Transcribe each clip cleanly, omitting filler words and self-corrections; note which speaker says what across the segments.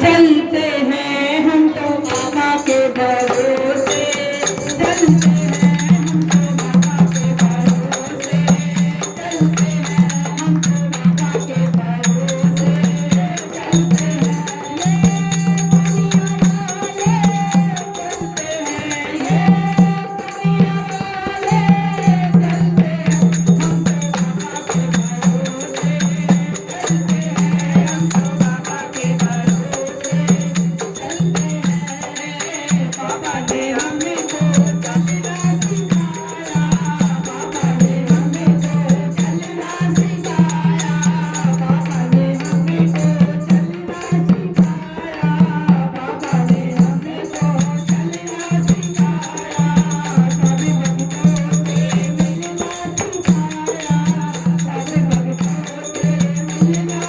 Speaker 1: चलते हैं हम तो बाबा के भरोसे, चलते हैं हम तो बाबा के भरोसे, चलते हैं हम तो बाबा के भरोसे, चलते हैं ये दुनिया वाले, चलते हैं ये दुनिया वाले, चलते हैं हम तो बाबा के भरोसे, चलते हैं हम तो बाबा के भरोसे, चलते हैं बाबा ने हमें तो चलना सिखाया, बाबा ने हमें तो चलना सिखाया, बाबा ने हमें तो चलना सिखाया, बाबा ने हमें तो चलना सिखाया, सभी भक्तों से मिलना सिखाया, सभी भक्तों से मिलना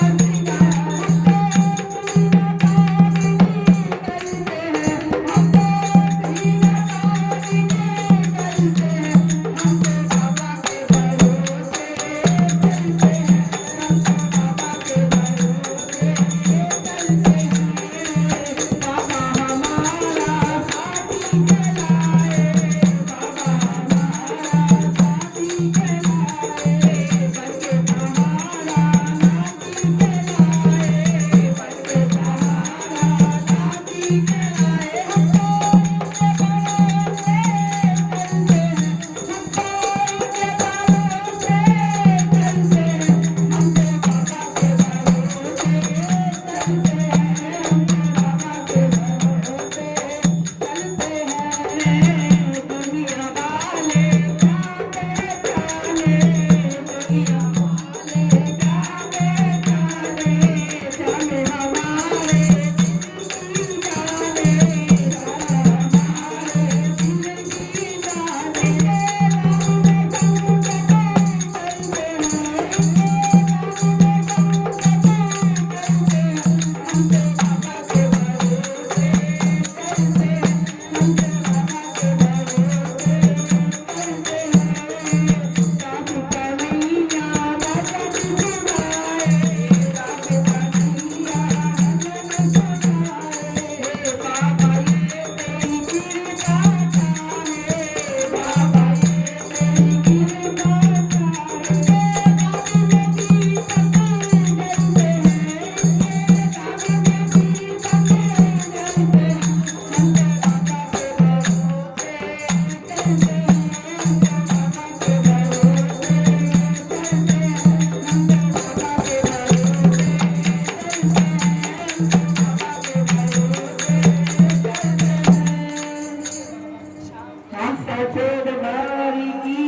Speaker 1: सफेद मारी की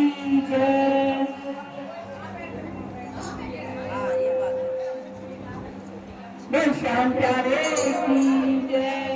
Speaker 1: जय, श्याम प्यारे की जय।